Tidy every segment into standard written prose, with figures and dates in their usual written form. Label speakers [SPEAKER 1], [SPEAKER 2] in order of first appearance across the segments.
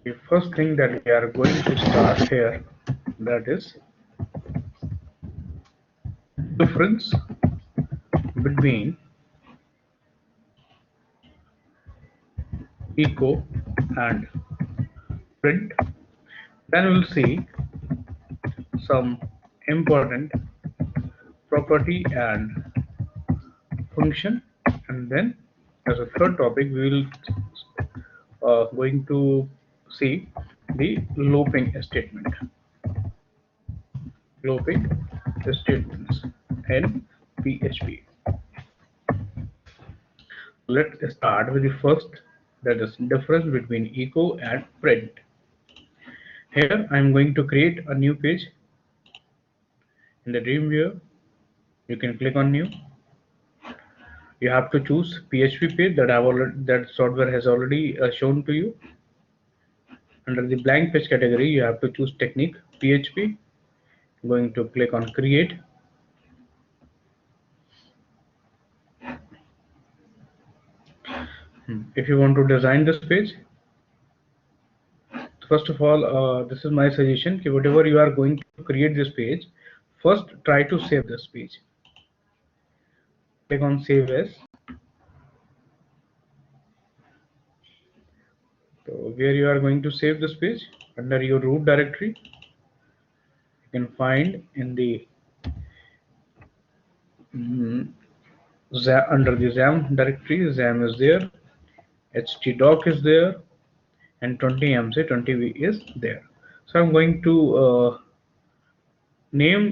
[SPEAKER 1] The first thing that we are going to start here, that is difference between echo and print. Then we'll see some important property and function, and then as a third topic we will going to see the looping statement. Looping statements in PHP. Let's start with the first, that is difference between echo and print. Here I am going to create a new page in the Dreamweaver. You can click on new. You have to choose PHP page that that software has already shown to you. Under the blank page category, you have to choose technique PHP. I'm going to click on create. If you want to design this page, first of all, this is my suggestion. Whatever you are going to create this page, first try to save this page. Click on save as. So where you are going to save this page, under your root directory, you can find in the under the XAMPP directory. XAMPP is there, htdoc is there, and 20mc20v is there. So I'm going to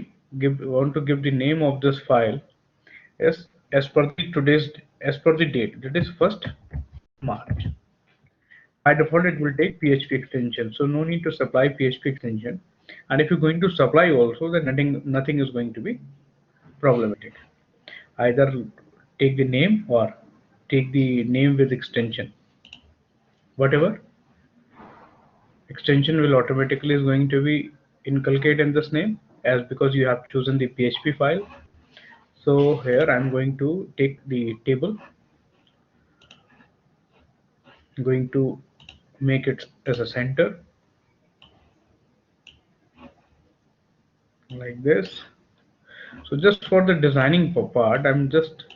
[SPEAKER 1] want to give the name of this file as per the date, that is 1st March. By default it will take PHP extension, so no need to supply PHP extension. And if you're going to supply also, then nothing is going to be problematic. Either take the name or take the name with extension. Whatever extension will automatically is going to be inculcated in this name, as because you have chosen the PHP file. So here I'm going to take the table, I'm going to make it as a center like this. So just for the designing part, I'm just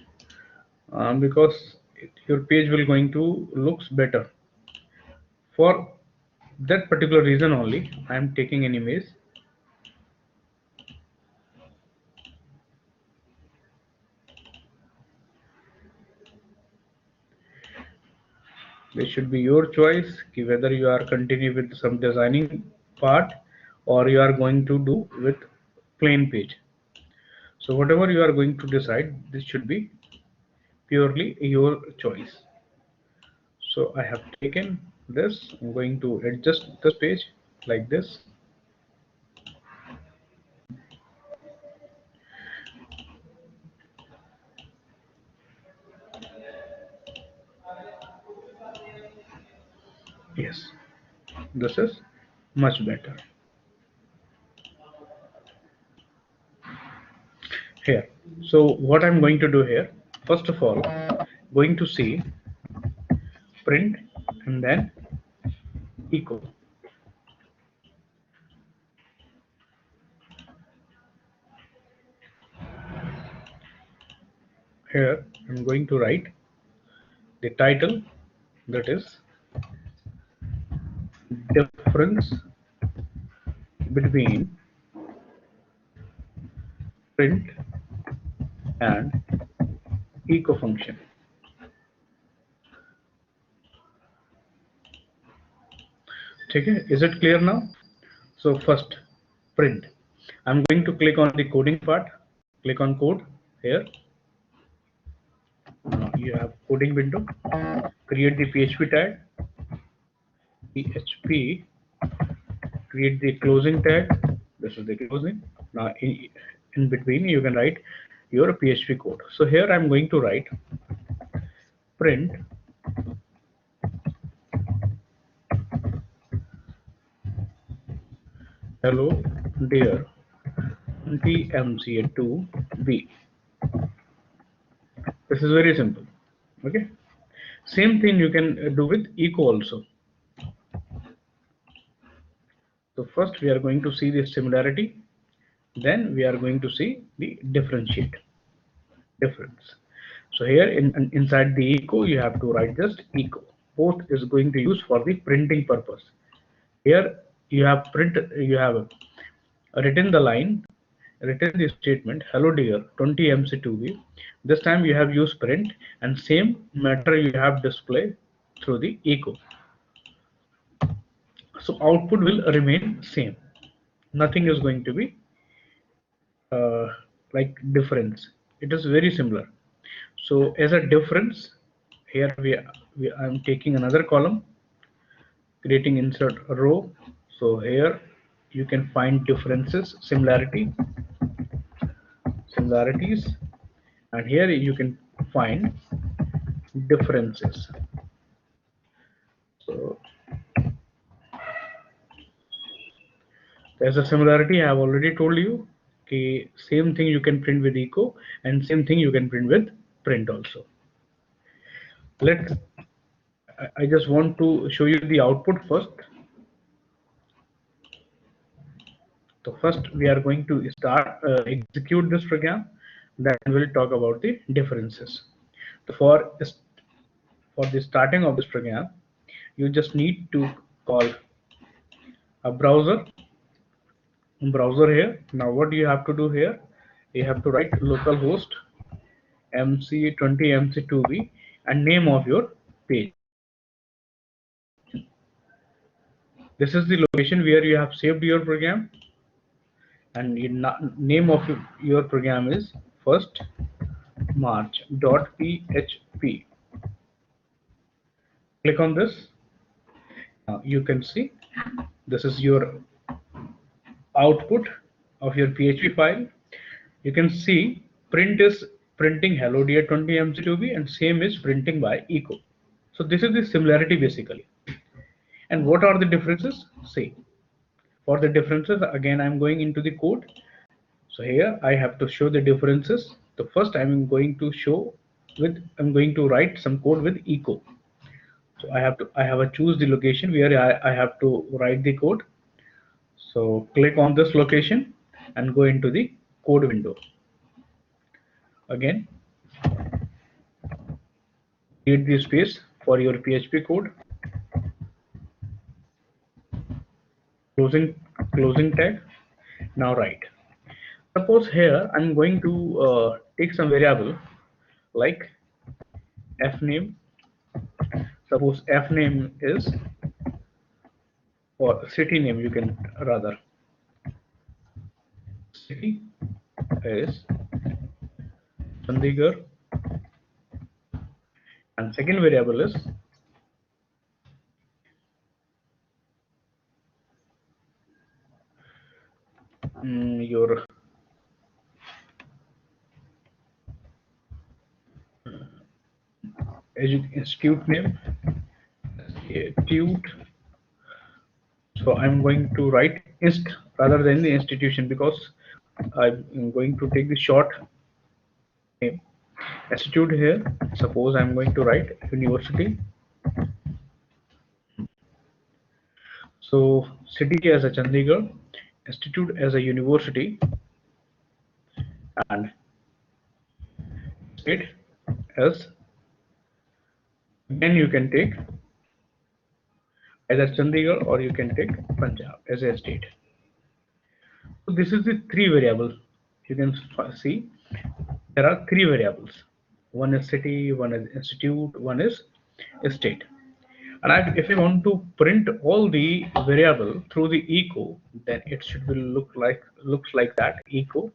[SPEAKER 1] because your page will going to looks better. For that particular reason only, I am taking an image. This should be your choice, whether you are continue with some designing part or you are going to do with plain page. So whatever you are going to decide, this should be purely your choice. So I have taken this. I'm going to adjust this page like this. Yes, this is much better. Here, so what I'm going to do here, first of all, going to see print and then echo. Here I'm going to write the title, that is difference between print and echo function. Okay, is it clear now? So first, print. I'm going to click on the coding part. Click on code here. You have coding window. Create the PHP tag. PHP. Create the closing tag. This is the closing. Now in between you can write your PHP code. So here I'm going to write print hello dear TMCA2B. This is very simple. Okay. Same thing you can do with echo also. So first we are going to see the similarity, then we are going to see the differentiate difference. So here inside the echo you have to write just echo. Both is going to use for the printing purpose. Here you have written the line, written the statement, hello dear 20 MC2B. This time you have used print, and same matter you have display through the echo. So output will remain same. Nothing is going to be like difference. It is very similar. So as a difference, here I'm taking another column, creating insert row. So here you can find differences, similarities, and here you can find differences. So as a similarity, I have already told you, okay, same thing you can print with echo, and same thing you can print with print also. I just want to show you the output first. So first we are going to start execute this program, then we'll talk about the differences. So for the starting of this program, you just need to call a browser here. Now what you have to do here, you have to write localhost MC20 MC2B and name of your page. This is the location where you have saved your program, and the name of your program is first march.php. Click on this. Now you can see this is your output of your PHP file. You can see print is printing hello dear 20 MC2B, and same is printing by echo. So this is the similarity basically. And what are the differences? See, for the differences, again I'm going into the code. So here I have to show the differences. The first I'm going to write some code with echo. So I have to choose the location where I have to write the code. So click on this location and go into the code window. Again, create the space for your PHP code. Closing tag. Now write. Suppose here I'm going to take some variable like fname. Suppose fname is, or city name, you can rather, city is Chandigarh, and second variable is your institute name, institute. So I'm going to write inst rather than the institution, because I'm going to take the short name. Institute here, suppose I'm going to write university. So city as a Chandigarh, institute as a university, and state as, again you can take either Chandigarh or you can take Punjab as a state. So this is the three variables. You can see there are three variables. One is city, one is institute, one is state. And if I want to print all the variable through the echo, then it should be looks like that. Echo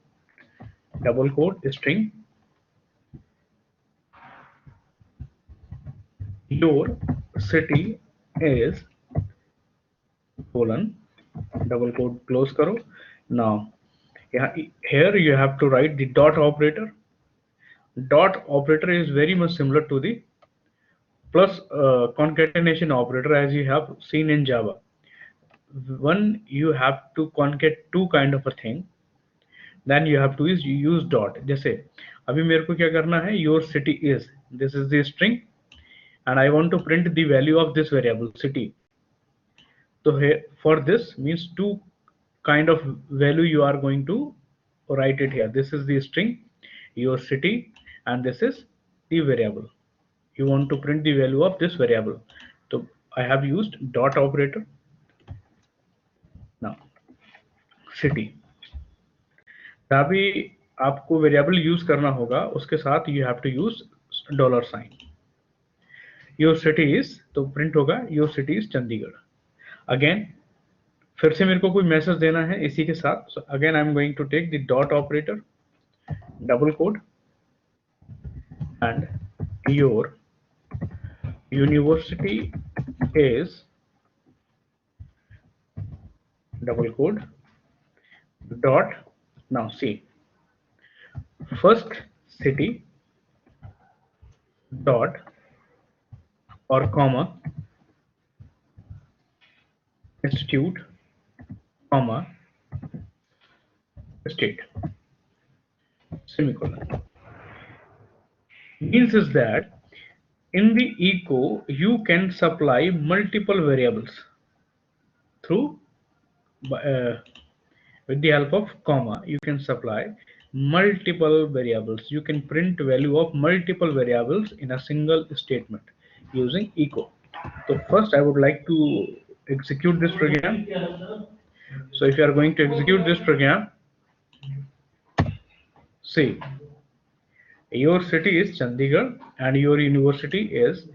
[SPEAKER 1] double quote string your city is colon double quote close karo. Now here you have to write the dot operator. Dot operator is very much similar to the plus concatenation operator, as you have seen in Java. When you have to concat two kind of a thing, then you have to use dot. जैसे अभी मेरे को क्या करना है, your city is, this is the string, and I want to print the value of this variable city. So here for this means two kind of value you are going to write it here. This is the string, your city, and this is the variable. You want to print the value of this variable. So I have used dot operator. Now city, तभी आपको variable use करना होगा, उसके साथ you have to use dollar sign. Your city is, तो print होगा your city is Chandigarh. Again फिर से मेरे को कोई मैसेज देना है इसी के साथ. So again I am going to take the dot operator, double quote, and your university is double quote dot. Now see, first city dot or comma institute comma state semicolon. Means is that in the echo you can supply multiple variables through with the help of comma. You can supply multiple variables. You can print value of multiple variables in a single statement using echo. So first I would like to execute this program. So if you are going to execute this program, see, your city is Chandigarh and your university is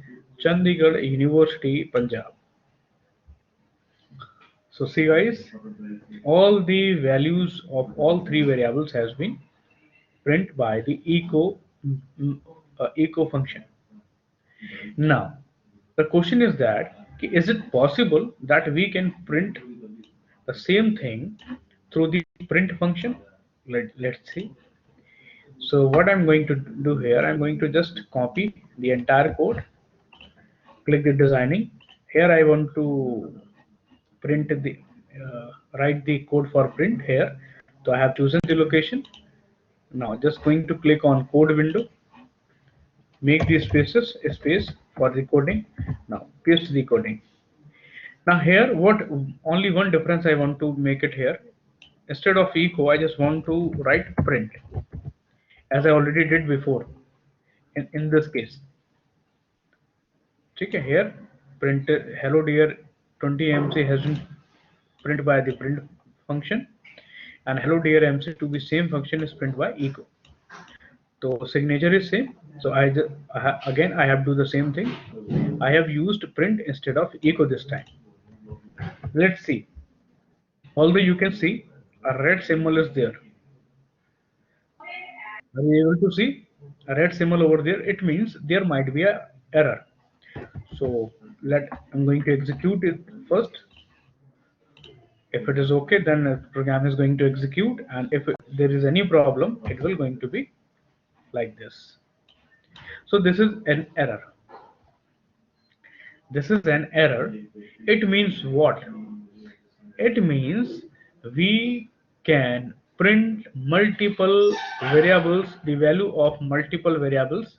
[SPEAKER 1] Chandigarh University, Punjab. So see guys, all the values of all three variables has been print by the echo function. Now the question is that is it possible that we can print the same thing through the print function? Let's see. So what I'm going to do here, I'm going to just copy the entire code, click the designing. Here I want to print the write the code for print here. So I have chosen the location. Now just going to click on code window, make the space for the coding. Now paste the coding. Now here what only one difference I want to make it here. Instead of echo I just want to write print as I already did before in this case. Okay, here print hello dear 20 MC has been print by the print function, and hello dear MC to be same function is print by echo. So signature is same. So again I have do the same thing. I have used print instead of echo this time. Let's see. Although you can see a red symbol is there. Are you able to see a red symbol over there? It means there might be a error. So I'm going to execute it first. If it is okay, then the program is going to execute, and if there is any problem, it will going to be like this. So this is an error. This is an error. It means what? It means we can print multiple variables, the value of multiple variables.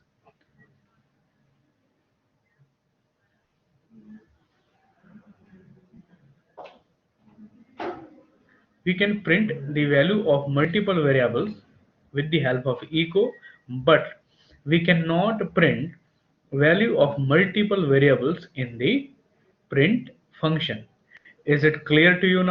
[SPEAKER 1] We can print the value of multiple variables with the help of echo, but we cannot print value of multiple variables in the print function. Is it clear to you now?